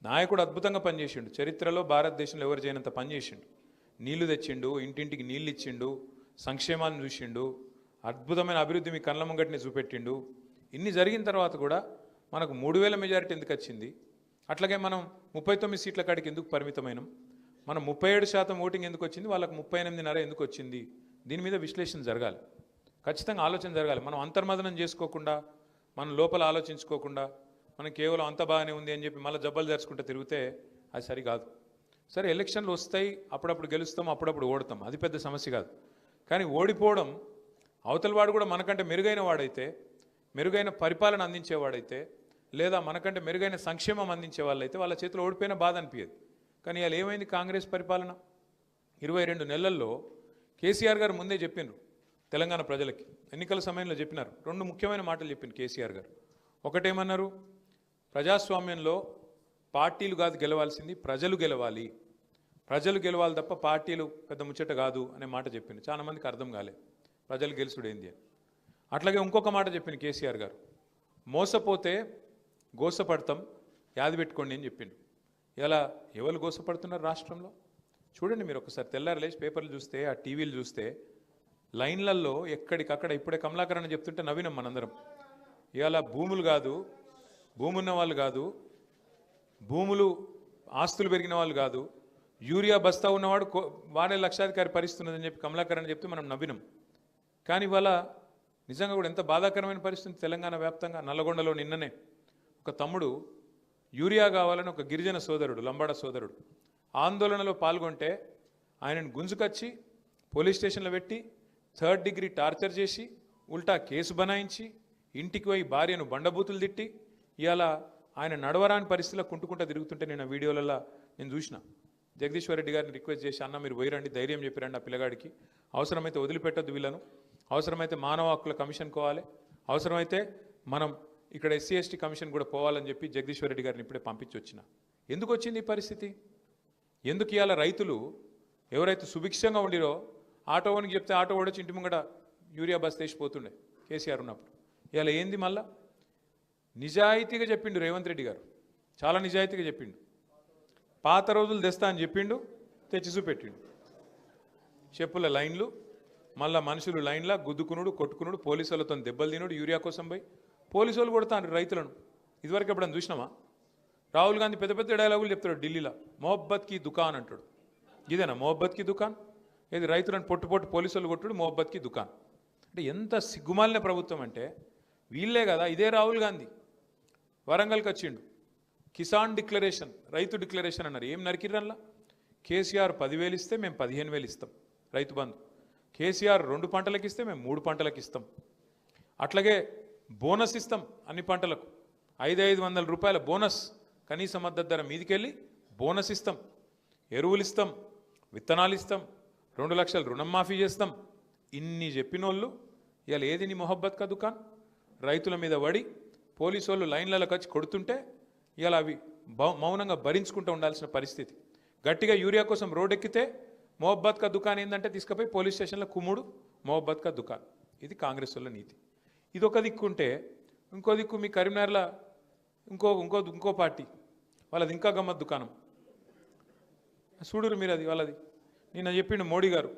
నాయకుడు అద్భుతంగా పనిచేసిండు. చరిత్రలో భారతదేశంలో ఎవరు చేయనంత పనిచేసిండు. నీళ్లు తెచ్చిండు, ఇంటింటికి నీళ్ళు ఇచ్చిండు, సంక్షేమాన్ని చూసిండు, అద్భుతమైన అభివృద్ధి మీ కళ్ళ ముంగటిని చూపెట్టిండు. ఇన్ని జరిగిన తర్వాత కూడా మనకు 3000 మెజారిటీ ఎందుకు వచ్చింది? అట్లాగే మనం 39 సీట్ల కాడికి ఎందుకు పరిమితమైనం? మనం 37% ఓటింగ్ ఎందుకు వచ్చింది? వాళ్ళకు 38.5 ఎందుకు వచ్చింది? దీని మీద విశ్లేషణ జరగాలి, ఖచ్చితంగా ఆలోచన జరగాలి. మనం అంతర్మదనం చేసుకోకుండా, మనం లోపల ఆలోచించుకోకుండా, మనం కేవలం అంత బాగానే ఉంది అని చెప్పి మళ్ళీ జబ్బలు తెరుచుకుంటూ తిరిగితే అది సరికాదు. సరే, ఎలక్షన్లు వస్తాయి, అప్పుడప్పుడు గెలుస్తాం, అప్పుడప్పుడు ఓడతాం, అది పెద్ద సమస్య కాదు. కానీ ఓడిపోవడం, అవతల వాడు కూడా మనకంటే మెరుగైన వాడైతే, మెరుగైన పరిపాలన అందించేవాడైతే, లేదా మనకంటే మెరుగైన సంక్షేమం అందించే వాళ్ళైతే వాళ్ళ చేతిలో ఓడిపోయిన బాధ అనిపించదు. కానీ ఇలా ఏమైంది? కాంగ్రెస్ పరిపాలన 22 నెలల్లో కేసీఆర్ గారు ముందే చెప్పినారు తెలంగాణ ప్రజలకి, ఎన్నికల సమయంలో చెప్పినారు. 2 ముఖ్యమైన మాటలు చెప్పింది కేసీఆర్ గారు. ఒకటేమన్నారు, ప్రజాస్వామ్యంలో పార్టీలు కాదు గెలవాల్సింది, ప్రజలు గెలవాలి, ప్రజలు గెలవాలి తప్ప పార్టీలు పెద్ద ముచ్చట కాదు అనే మాట చెప్పింది. చాలా మందికి అర్థం కాలే ప్రజలు గెలుచుడేంది అని. అట్లాగే ఇంకొక మాట చెప్పింది కేసీఆర్ గారు, మోసపోతే గోసపడతాం, యాది పెట్టుకోండి అని చెప్పిండు. ఇలా ఎవరు గోసపడుతున్నారు రాష్ట్రంలో? చూడండి మీరు ఒకసారి, తెల్లారి లేచి పేపర్లు చూస్తే, ఆ టీవీలు చూస్తే, లైన్లలో ఎక్కడికక్కడ ఇప్పుడే కమలాకరణ చెప్తుంటే నవ్వినాం మనందరం. ఇవాళ భూములు కాదు, భూమి ఉన్న వాళ్ళు కాదు, భూములు ఆస్తులు పెరిగిన వాళ్ళు కాదు, యూరియా బస్తా ఉన్నవాడు వాడే లక్షాధికారి పరిస్థితున్నదని చెప్పి కమలాకరణ చెప్తే మనం నవ్వినాం. కానీ ఇవాళ నిజంగా కూడా ఎంత బాధాకరమైన పరిస్థితి తెలంగాణ వ్యాప్తంగా. నల్లగొండలో నిన్ననే ఒక తమ్ముడు యూరియా కావాలని ఒక గిరిజన సోదరుడు, లంబాడ సోదరుడు ఆందోళనలో పాల్గొంటే ఆయనను గుంజుకొచ్చి పోలీస్ స్టేషన్లో పెట్టి 3rd డిగ్రీ టార్చర్ చేసి ఉల్టా కేసు బనాయించి ఇంటికి పోయి భార్యను బండబూతులు తిట్టి ఇవాళ ఆయన నడవరాని పరిస్థితిలో కుంటుకుంటా తిరుగుతుంటే నేను వీడియోలలో నేను చూసిన. జగదీశ్వర్ రెడ్డి గారిని రిక్వెస్ట్ చేసి, అన్న మీరు పోయిరండి, ధైర్యం చెప్పిరండి ఆ పిల్లగాడికి, అవసరమైతే వదిలిపెట్టొద్దు వీళ్ళను, అవసరమైతే మానవ హక్కుల కమిషన్ పోవాలి, అవసరమైతే మనం ఇక్కడ ఎస్సీ ఎస్టీ కమిషన్ కూడా పోవాలని చెప్పి జగదీశ్వర్ రెడ్డి గారిని ఇప్పుడే పంపించి వచ్చిన. ఎందుకు వచ్చింది ఈ పరిస్థితి? ఎందుకు ఇవాళ రైతులు ఎవరైతే సుభిక్షంగా ఉండిరో, ఆటోవానికి చెప్తే ఆటో ఓడొచ్చి ఇంటి ముంగట యూరియా బస్ తీసిపోతుండే కేసీఆర్ ఉన్నప్పుడు, ఇవాళ ఏంది? మళ్ళా నిజాయితీగా చెప్పిండు రేవంత్ రెడ్డి గారు, చాలా నిజాయితీగా చెప్పిండు. పాత రోజులు తెస్తా అని చెప్పిండు, తెచ్చి చూపెట్టిండు. చెప్పుల లైన్లు, మళ్ళా మనుషులు లైన్లా గుద్దుకునుడు, కొట్టుకునుడు, పోలీసులతో దెబ్బలు తినుడు, యూరియా కోసం పోయి పోలీసు వాళ్ళు కొడతాను రైతులను. ఇదివరకు ఎప్పుడన్నా చూసినామా? రాహుల్ గాంధీ పెద్ద పెద్ద డైలాగులు చెప్తాడు ఢిల్లీలో, మొహబ్బత్ కి దుకాన్ అంటాడు. ఇదేనా మొహబ్బత్ కి దుకాన్? ఏది రైతులను పొట్టు పొట్టు పోలీసు వాళ్ళు కొట్టుడు మొహబ్బత్ కి దుకాన్ అంటే ఎంత సిగ్గుమాలిన ప్రభుత్వం అంటే వీళ్ళే కదా. ఇదే రాహుల్ గాంధీ వరంగల్కి వచ్చిండు, కిసాన్ డిక్లరేషన్, రైతు డిక్లరేషన్ అన్నారు. ఏం నరికిర్రల్లా? కేసీఆర్ 10,000 ఇస్తే మేము 15,000 ఇస్తాం రైతు బంధు, కేసీఆర్ 2 పంటలకు ఇస్తే మేము 3 పంటలకు ఇస్తాం, అట్లాగే బోనస్ ఇస్తాం అన్ని పంటలకు, 500 రూపాయల బోనస్, కనీస మద్దతు ధర మీదికెళ్ళి బోనస్ ఇస్తాం, ఎరువులు ఇస్తాం, విత్తనాలు ఇస్తాం, 2 లక్షలు రుణం మాఫీ చేస్తాం. ఇన్ని చెప్పినోళ్ళు ఇవాళ ఏది నీ మొహబ్బత్ కా దుకాన్? రైతుల మీద పడి పోలీసు వాళ్ళు లైన్లకు వచ్చి కొడుతుంటే ఇవాళ అవి మౌనంగా భరించుకుంటూ ఉండాల్సిన పరిస్థితి. గట్టిగా యూరియా కోసం రోడ్ ఎక్కితే మొహబ్బత్ కా దుకాన్ ఏంటంటే తీసుకుపోయి పోలీస్ స్టేషన్లో కుమ్ముడు, మొహబ్బత్ కా దుకాన్. ఇది కాంగ్రెస్ వాళ్ళ నీతి. ఇది ఒక దిక్కుంటే, ఇంకో దిక్కు మీ కరీంనగర్లో ఇంకో పార్టీ వాళ్ళది ఇంకా గమ్మత్ దుకాణం. చూడురు మీరు, అది వాళ్ళది. నిన్న చెప్పిండు మోడీ గారు,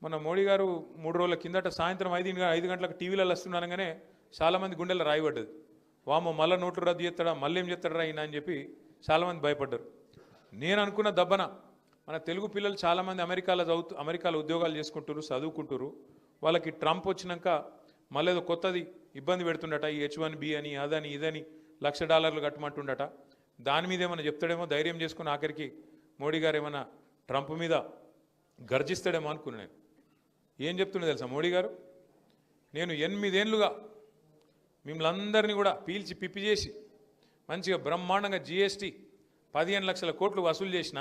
మన మోడీ గారు 3 రోజుల కిందట సాయంత్రం 5 గంటలకు టీవీలలో వస్తున్నానగానే చాలామంది గుండెల్లో రాయిపడ్డది. వామో మళ్ళీ నోట్లు రద్దు చేస్తాడా, మళ్ళీ ఏం చేస్తాడా ఈయన అని చెప్పి చాలామంది భయపడ్డారు. నేను అనుకున్న దబ్బన మన తెలుగు పిల్లలు చాలామంది అమెరికాలో ఉద్యోగాలు చేసుకుంటారు, చదువుకుంటారు. వాళ్ళకి ట్రంప్ వచ్చినాక మళ్ళీ ఏదో కొత్తది ఇబ్బంది పెడుతుండట, ఈ H1B అని అదని ఇదని $1,00,000 కట్టమంటుండట. దాని మీద ఏమైనా చెప్తాడేమో, ధైర్యం చేసుకుని ఆఖరికి మోడీ గారు ఏమైనా ట్రంప్ మీద గర్జిస్తాడేమో అనుకున్నాను నేను. ఏం చెప్తుండే తెలుసా మోడీ గారు? నేను 8 ఏళ్ళుగా మిమ్మల్ని అందరినీ కూడా పీల్చి పిప్పి చేసి మంచిగా బ్రహ్మాండంగా GST 15 లక్షల కోట్లు వసూలు చేసిన,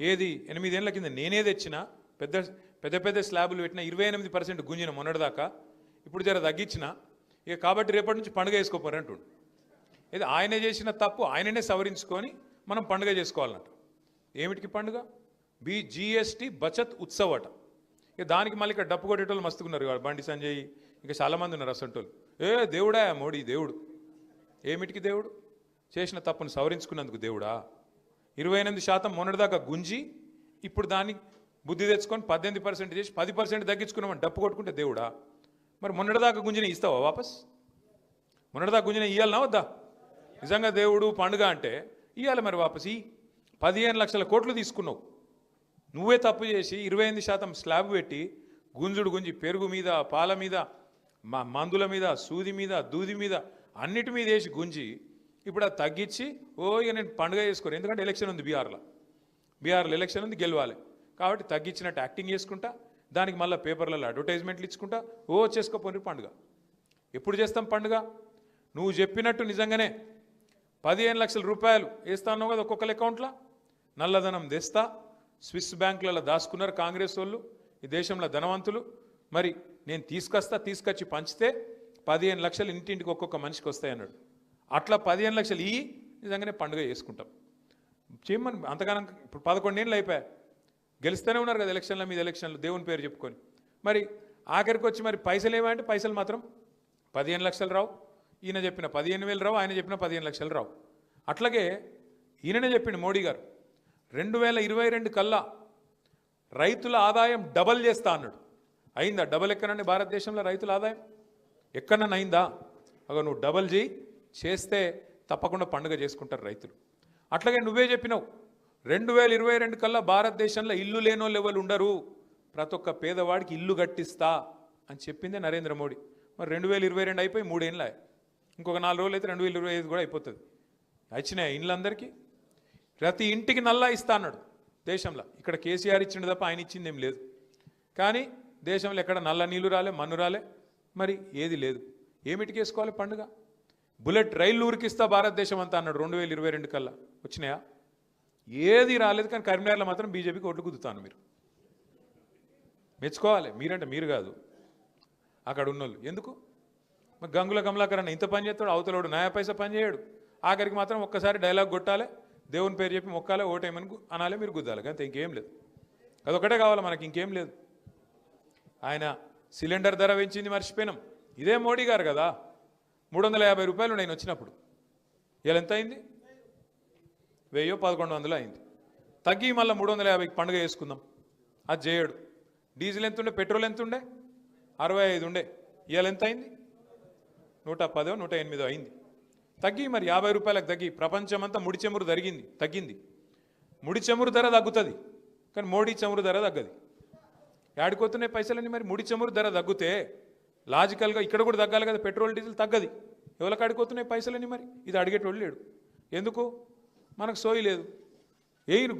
ఏది 8 ఏళ్ళ కింద నేనే తెచ్చిన, పెద్ద స్లాబులు పెట్టిన, 28% గుంజిన మొన్నటిదాకా, ఇప్పుడు జర తగ్గించిన, ఇక కాబట్టి రేపటి నుంచి పండుగ వేసుకోపోరు అంటుండు. ఇది ఆయనే చేసిన తప్పు ఆయననే సవరించుకొని మనం పండుగ చేసుకోవాలన్నట్టు. ఏమిటికి పండుగ? GST బచత్ ఉత్సవ్ అట. ఇక దానికి మళ్ళీ ఇక్కడ డప్పు కొట్టేటోళ్ళు మస్తుకున్నారు, బండి సంజయ్ ఇంకా చాలామంది ఉన్నారు అసంటోళ్ళు. దేవుడా మోడీ దేవుడు? ఏమిటికి దేవుడు? చేసిన తప్పును సవరించుకున్నందుకు దేవుడా? 28% మొన్నటిదాకా గుంజి ఇప్పుడు దాన్ని బుద్ధి తెచ్చుకొని 18% చేసి 10% తగ్గించుకున్నామని డప్పు కొట్టుకుంటే దేవుడా? మరి మొన్నటిదాకా గుంజిన ఇస్తావా వాపస్? మొన్నటిదాకా గుంజిన ఇవ్వాలనా వద్దా? నిజంగా దేవుడు పండుగ అంటే ఇవ్వాలి మరి వాపస్. 15 లక్షల కోట్లు తీసుకున్నావు, నువ్వే తప్పు చేసి 28% స్లాబ్ పెట్టి గుంజుడు గుంజి పెరుగు మీద, పాల మీద, మందుల మీద, సూది మీద, దూది మీద అన్నిటి మీద వేసి గుంజి ఇప్పుడు అది తగ్గించి ఇక నేను పండుగ చేసుకోను, ఎందుకంటే ఎలక్షన్ ఉంది బీహార్లో ఎలక్షన్ ఉంది, గెలవాలి కాబట్టి తగ్గించినట్టు యాక్టింగ్ చేసుకుంటా, దానికి మళ్ళీ పేపర్లలో అడ్వర్టైజ్మెంట్లు ఇచ్చుకుంటా చేసుకోపోయి పండుగ. ఎప్పుడు చేస్తాం పండుగ? నువ్వు చెప్పినట్టు నిజంగానే 15 లక్షల రూపాయలు వేస్తాను కదా ఒక్కొక్కరి అకౌంట్లో, నల్లధనం తెస్తా, స్విస్ బ్యాంకులలో దాచుకున్నారు కాంగ్రెస్ వాళ్ళు, ఈ దేశంలో ధనవంతులు. మరి నేను తీసుకొచ్చి పంచితే 15 లక్షలు ఇంటింటికి ఒక్కొక్క మనిషికి వస్తాయన్నాడు. అట్లా 15 లక్షలు నిజంగానే పండుగ చేసుకుంటాం. చేయమని అంతగానం ఇప్పుడు 11 ఏళ్ళు అయిపోయా, గెలుస్తూనే ఉన్నారు కదా ఎలక్షన్ల మీద ఎలక్షన్లు, దేవుని పేరు చెప్పుకొని. మరి ఆఖరికి వచ్చి మరి పైసలు ఏమంటే పైసలు మాత్రం 15 లక్షలు రావు. ఈయన చెప్పిన 15,000 రావు, ఆయన చెప్పిన 15 లక్షలు రావు. అట్లాగే ఈయననే చెప్పిండు మోడీ గారు 2022 కల్లా రైతుల ఆదాయం డబల్ చేస్తా అన్నాడు. అయిందా? డబల్ ఎక్కనండి భారతదేశంలో రైతుల ఆదాయం ఎక్కడన్నా అయిందా? నువ్వు డబల్ చేస్తే తప్పకుండా పండుగ చేసుకుంటారు రైతులు. అట్లాగే నువ్వే చెప్పినావు 2022 కల్లా భారతదేశంలో ఇల్లు లేనోళ్ళు ఎవరు ఉండరు, ప్రతి ఒక్క పేదవాడికి ఇల్లు కట్టిస్తా అని చెప్పిందే నరేంద్ర మోడీ. మరి 2022 అయిపోయి 3 ఏళ్ళ, ఇంకొక 4 రోజులు అయితే 2025 కూడా అయిపోతుంది. వచ్చినాయి ఇండ్లందరికీ, ప్రతి ఇంటికి నల్లా ఇస్తా అన్నాడు దేశంలో. ఇక్కడ కేసీఆర్ ఇచ్చిండు తప్ప ఆయన ఇచ్చింది ఏం లేదు. కానీ దేశంలో ఎక్కడ నల్ల నీళ్లు రాలే, మన్ను రాలే, మరి ఏది లేదు. ఏమిటికి వేసుకోవాలి పండుగ? బుల్లెట్ రైలు ఊరికిస్తా భారతదేశం అంతా అన్నాడు 2022 కల్లా. వచ్చినాయా? ఏది రాలేదు. కానీ కరీంనగర్లో మాత్రం బీజేపీకి ఓట్లు గుద్దుతాను. మీరు మెచ్చుకోవాలి, మీరంటే మీరు కాదు, అక్కడ ఉన్నోళ్ళు. ఎందుకు? మరి గంగుల కమలాకర్ అన్న ఇంత పని చేస్తాడు, అవతలోడు నయా పైసా పని చేయడు. ఆఖరికి మాత్రం ఒక్కసారి డైలాగ్ కొట్టాలి, దేవుని పేరు చెప్పి మొక్కాలి, ఓటేమని అనాలి, మీరు గుద్దాలి, కానీ ఇంకేం లేదు. అదొకటే కావాలి మనకి, ఇంకేం లేదు. ఆయన సిలిండర్ ధర పెంచింది మర్చిపోయినాం. ఇదే మోడీ గారు కదా. 350 రూపాయలు నేను వచ్చినప్పుడు, ఇలా ఎంత అయింది? 1000-1100 అయింది. తగ్గి మళ్ళీ 350కి పండుగ చేసుకుందాం, అది చేయడు. డీజిల్ ఎంత ఉండే, పెట్రోల్ ఎంత ఉండే? 65 ఉండే. ఇవాళ ఎంత అయింది? 110-108 అయింది. తగ్గి మరి 50 రూపాయలకు తగ్గి. ప్రపంచమంతా ముడి చమురు తగ్గింది. ముడి చమురు ధర తగ్గుతుంది, కానీ మోడీ చమురు ధర తగ్గది. ఏడిపోతున్నాయి పైసలని? మరి ముడి చమురు ధర తగ్గితే లాజికల్గా ఇక్కడ కూడా తగ్గాలి కదా, పెట్రోల్ డీజిల్ తగ్గది. ఎవరికి ఆడిపోతున్నాయి పైసలని? మరి ఇది అడిగేటోళ్ళు లేడు. ఎందుకు? మనకు సోయి లేదు.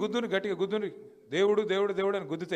గుద్దుని గట్టిగా గుద్దుని దేవుడు దేవుడు దేవుడు అని గుద్దితే